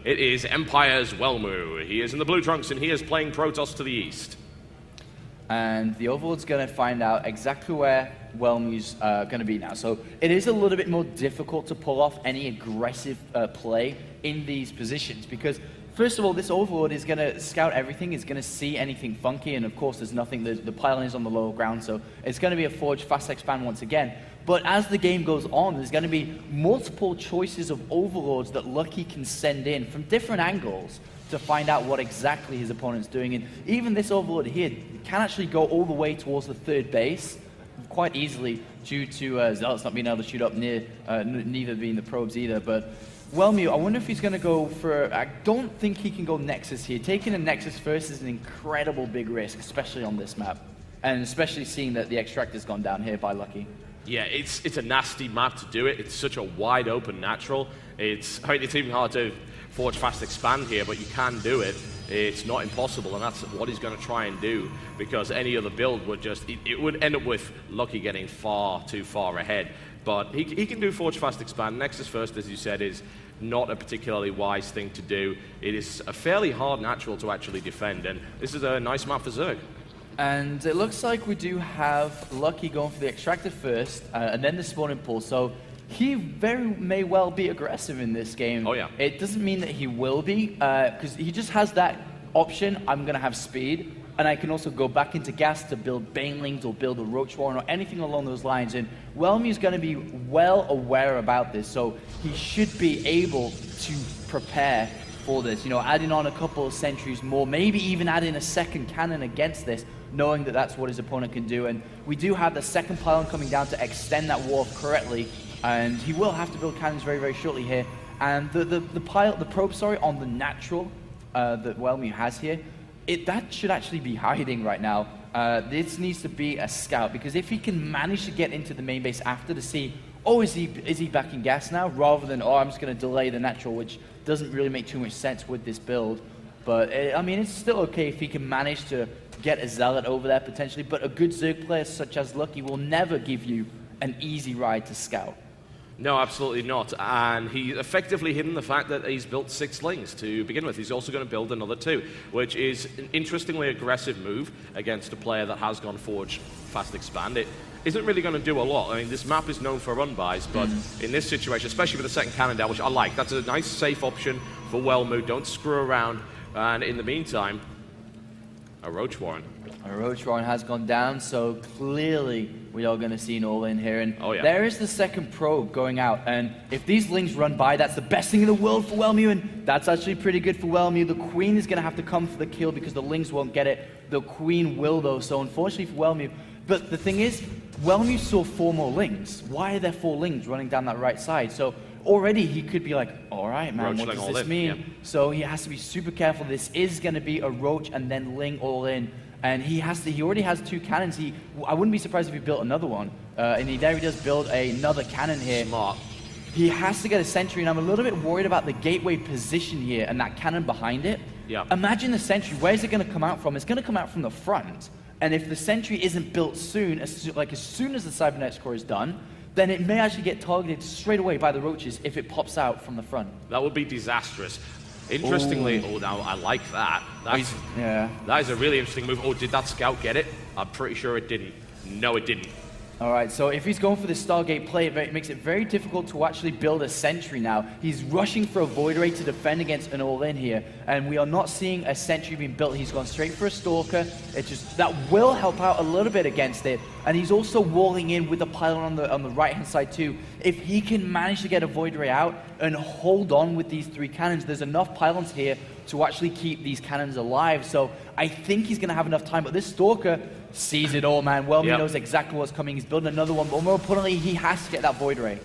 It is Empire's Welmu. He is in the blue trunks, and he is playing Protoss to the east. And the Overlord's going to find out exactly where Welmu's going to be now. So it is a little bit more difficult to pull off any aggressive play in these positions because, first of all, this Overlord is going to scout everything, is going to see anything funky, and of course there's nothing, the pylon is on the lower ground, so it's going to be a forge fast expand once again. But as the game goes on, there's going to be multiple choices of Overlords that Lucky can send in from different angles to find out what exactly his opponent's doing. And even this Overlord here can actually go all the way towards the third base quite easily due to Zealots not being able to shoot up near, neither being the probes either. But Welmu, I wonder if he's going to go for... I don't think he can go Nexus here. Taking a Nexus first is an incredible big risk, especially on this map. And especially seeing that the Extractor's gone down here by Lucky. Yeah, it's a nasty map to do it. It's such a wide open natural. It's even hard to forge fast expand here, but you can do it. It's not impossible, and that's what he's going to try and do, because any other build would just... It would end up with Lucky getting far too far ahead. But he can do forge fast expand. Nexus first, as you said, is not a particularly wise thing to do. It is a fairly hard natural to actually defend, and this is a nice map for Zerg. And it looks like we do have Lucky going for the Extractor first, and then the spawning pool. So he may well be aggressive in this game. Oh yeah. It doesn't mean that he will be, because he just has that option. I'm going to have speed, and I can also go back into gas to build Banelings or build a Roach Warren or anything along those lines. And Welmu's going to be well aware about this, so he should be able to prepare for this. You know, adding on a couple of sentries more, maybe even adding a second cannon against this, knowing that that's what his opponent can do. And we do have the second pylon coming down to extend that wharf correctly, and he will have to build cannons very, very shortly here. And the probe, on the natural that Welmu has here, that should actually be hiding right now. This needs to be a scout, because if he can manage to get into the main base after to see, oh, is he back in gas now, rather than, oh, I'm just going to delay the natural, which doesn't really make too much sense with this build. But, I mean, it's still okay if he can manage to get a Zealot over there potentially, but a good Zerg player such as Lucky will never give you an easy ride to scout. No, absolutely not. And he effectively hidden the fact that he's built 6 Lings to begin with. He's also going to build another 2, which is an interestingly aggressive move against a player that has gone forge fast expand. It isn't really going to do a lot. I mean, this map is known for run-bys, but in this situation, especially with the second cannon down, which I like, that's a nice safe option for Welmu. Don't screw around. And in the meantime, a Roach Warren. A Roach Warren has gone down, so clearly we are going to see an all-in here. And oh, yeah. There is the second probe going out, and if these Lings run by, that's the best thing in the world for Welmu, and that's actually pretty good for Welmu. The Queen is going to have to come for the kill because the Lings won't get it. The Queen will, though, so unfortunately for Welmu. But the thing is, Welmu saw 4 more Lings. Why are there 4 Lings running down that right side? So already he could be like, all right, man, what does this mean? Yep. So he has to be super careful. This is going to be a Roach and then Ling all in. And he already has 2 cannons. I wouldn't be surprised if he built another one. And he does build another cannon here. Smart. He has to get a sentry, and I'm a little bit worried about the gateway position here and that cannon behind it. Yeah. Imagine the sentry. Where's it going to come out from? It's going to come out from the front. And if the sentry isn't built soon, as soon as the Cybernetics core is done, then it may actually get targeted straight away by the Roaches if it pops out from the front. That would be disastrous. Interestingly, now I like that. That is a really interesting move. Oh, did that scout get it? I'm pretty sure it didn't. No, it didn't. All right, so if he's going for this Stargate play, it makes it very difficult to actually build a sentry now. He's rushing for a Void Ray to defend against an all-in here, and we are not seeing a sentry being built. He's gone straight for a Stalker. That will help out a little bit against it, and he's also walling in with the pylon on the right-hand side too. If he can manage to get a Void Ray out and hold on with these 3 cannons, there's enough pylons here to actually keep these cannons alive. So I think he's going to have enough time, but this Stalker sees it all, man. Welmu knows exactly what's coming. He's building another one, but more importantly, he has to get that Void Ray.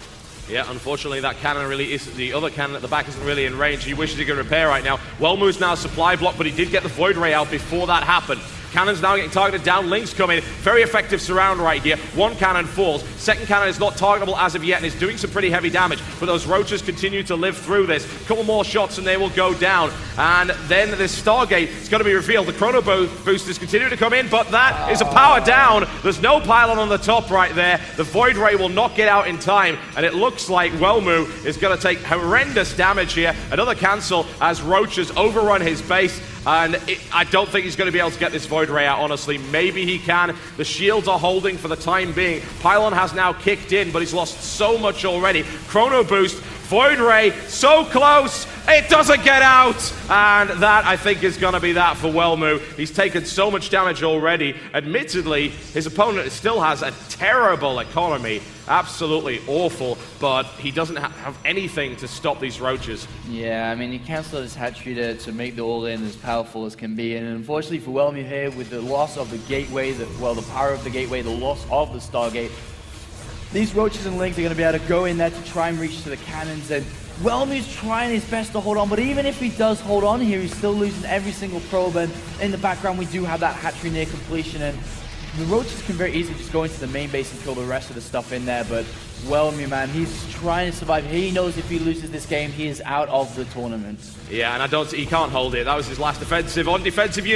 Yeah, unfortunately, that cannon really is, the other cannon at the back isn't really in range. He wishes he could repair right now. Welmu's now supply block, but he did get the Void Ray out before that happened. Cannon's now getting targeted down. Link's coming. Very effective surround right here. One cannon falls. Second cannon is not targetable as of yet and is doing some pretty heavy damage. But those roaches continue to live through this. A couple more shots and they will go down. And then this Stargate is going to be revealed. The chrono boosters continue to come in, but that is a power down. There's no pylon on the top right there. The Void Ray will not get out in time, and it looks like Welmu is going to take horrendous damage here. Another cancel as roaches overrun his base. And I don't think he's going to be able to get this Void Ray out, honestly. Maybe he can. The shields are holding for the time being. Pylon has now kicked in, but he's lost so much already. Chrono Boost, Void Ray, so close. It doesn't get out. And that, I think, is going to be that for Welmu. He's taken so much damage already. Admittedly, his opponent still has a terrible economy. Absolutely awful, but he doesn't have anything to stop these roaches. Yeah, I mean, he cancelled his hatchery to make the all-in as powerful as can be, and unfortunately for Welmu here, with the loss of the gateway, the power of the gateway, the loss of the Stargate, these roaches and Link are going to be able to go in there to try and reach to the cannons, and Welmu's trying his best to hold on, but even if he does hold on here, he's still losing every single probe, and in the background we do have that hatchery near completion, and the roaches can very easily just go into the main base and kill the rest of the stuff in there, but Welmu, man, he's trying to survive. He knows if he loses this game, he is out of the tournament. Yeah, and he can't hold it. That was his last offensive. On defensive